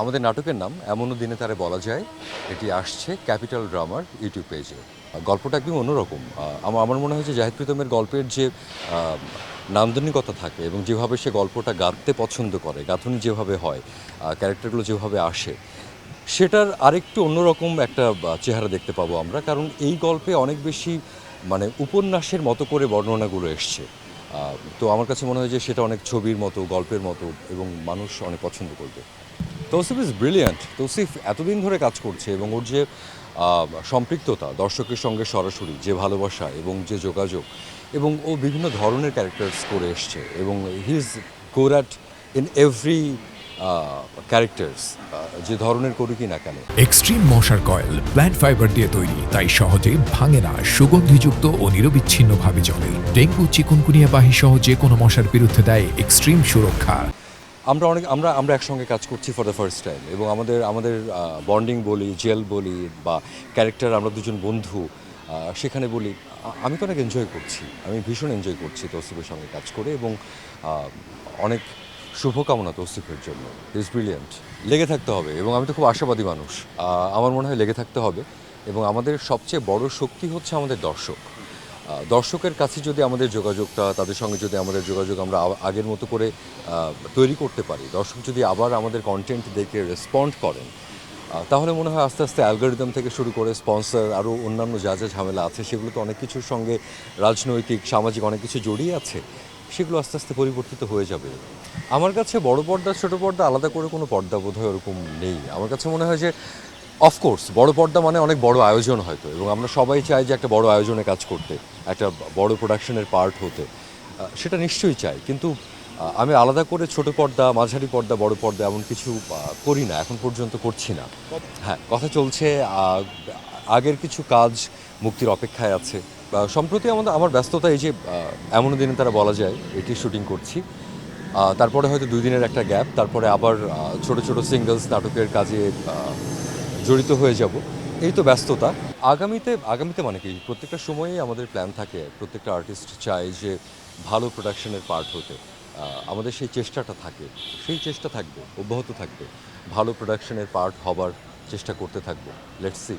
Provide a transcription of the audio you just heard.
আমাদের নাটকের নাম এমনও দিনে তারে বলা যায়। এটি আসছে ক্যাপিটাল ড্রামার ইউটিউব পেজে। গল্পটা একদম অন্যরকম। আমার মনে হয় যে জাহিদ প্রীতমের গল্পের যে নান্দনিকতা থাকে এবং যেভাবে সে গল্পটা গাঁথতে পছন্দ করে, গাঁথুনি যেভাবে হয়, ক্যারেক্টারগুলো যেভাবে আসে, সেটার আরেকটু অন্যরকম একটা চেহারা দেখতে পাবো আমরা। কারণ এই গল্পে অনেক বেশি মানে উপন্যাসের মতো করে বর্ণনাগুলো এসছে। তো আমার কাছে মনে হয় যে সেটা অনেক ছবির মতো, গল্পের মতো এবং মানুষ অনেক পছন্দ করবে। Tausif is brilliant. তৌসিফ এতদিন ধরে কাজ করছে এবং ওর যে সম্পৃক্ততা দর্শকের সঙ্গে সরাসরি, যে ভালোবাসা এবং যে যোগাযোগ, এবং ও বিভিন্ন ধরনের ক্যারেক্টার্স করে এসছে এবং he is good at in every characters, যে ধরনের করুকই না কেন। এক্সট্রিম মশার কয়েল প্ল্যান্ট ফাইবার দিয়ে তৈরি, তাই সহজে ভাঙে না, সুগন্ধিযুক্ত ও নিরবিচ্ছিন্নভাবে জ্বলে। ডেঙ্গু, চিকুনগুনিয়া বাহি সহ যে কোনো মশার বিরুদ্ধে দেয় এক্সট্রিম সুরক্ষা। আমরা একসঙ্গে কাজ করছি ফর দ্য ফার্স্ট টাইম এবং আমাদের বন্ডিং বলি, জেল বলি বা ক্যারেক্টার, আমরা দুজন বন্ধু সেখানে বলি, আমি তো অনেক এনজয় করছি। আমি ভীষণ এনজয় করছি তৌসিফের সঙ্গে কাজ করে এবং অনেক শুভকামনা তৌসিফের জন্য। Is brilliant. লেগে থাকতে হবে এবং আমি তো খুব আশাবাদী মানুষ। আমার মনে হয় লেগে থাকতে হবে এবং আমাদের সবচেয়ে বড় শক্তি হচ্ছে আমাদের দর্শক। দর্শকের কাছে যদি আমাদের যোগাযোগটা, তাদের সঙ্গে যদি আমাদের যোগাযোগ আমরা আগের মতো করে তৈরি করতে পারি, দর্শক যদি আবার আমাদের কন্টেন্ট দেখে রেসপন্ড করেন, তাহলে মনে হয় আস্তে আস্তে অ্যালগোরিদম থেকে শুরু করে স্পন্সর, আরও অন্যান্য যা যা ঝামেলা আছে, সেগুলো তো অনেক কিছুর সঙ্গে রাজনৈতিক, সামাজিক অনেক কিছু জড়িয়ে আছে, সেগুলো আস্তে আস্তে পরিবর্তিত হয়ে যাবে। আমার কাছে বড় পর্দা ছোট পর্দা আলাদা করে কোনো পর্দা বোধহয় ওরকম নেই। আমার কাছে মনে হয় যে অফকোর্স বড় পর্দা মানে অনেক বড় আয়োজন হয়তো, এবং আমরা সবাই চাই যে একটা বড় আয়োজনে কাজ করতে, একটা বড় প্রোডাকশনের পার্ট হতে, সেটা নিশ্চয়ই চাই। কিন্তু আমি আলাদা করে ছোট পর্দা, মাঝারি পর্দা, বড় পর্দা এমন কিছু করি না, এখন পর্যন্ত করছি না। হ্যাঁ, কথা চলছে। আগের কিছু কাজ মুক্তির অপেক্ষায় আছে। সম্প্রতি আমার ব্যস্ততা এই যে এমনও দিনে তারা বলা যায় এটি শুটিং করছি। তারপরে হয়তো 2 দিনের একটা গ্যাপ, তারপরে আবার ছোট ছোট সিঙ্গলস নাটকের কাজে জড়িত হয়ে যাব। এই তো ব্যস্ততা। আগামীতে মানে কি, প্রত্যেকটা সময়েই আমাদের প্ল্যান থাকে, প্রত্যেকটা আর্টিস্ট চায় যে ভালো প্রোডাকশনের পার্ট হতে। আমাদের সেই চেষ্টাটা থাকে, সেই চেষ্টা থাকবে, অব্যাহত থাকবে। ভালো প্রোডাকশনের পার্ট হবার চেষ্টা করতে থাকবো। Let's see.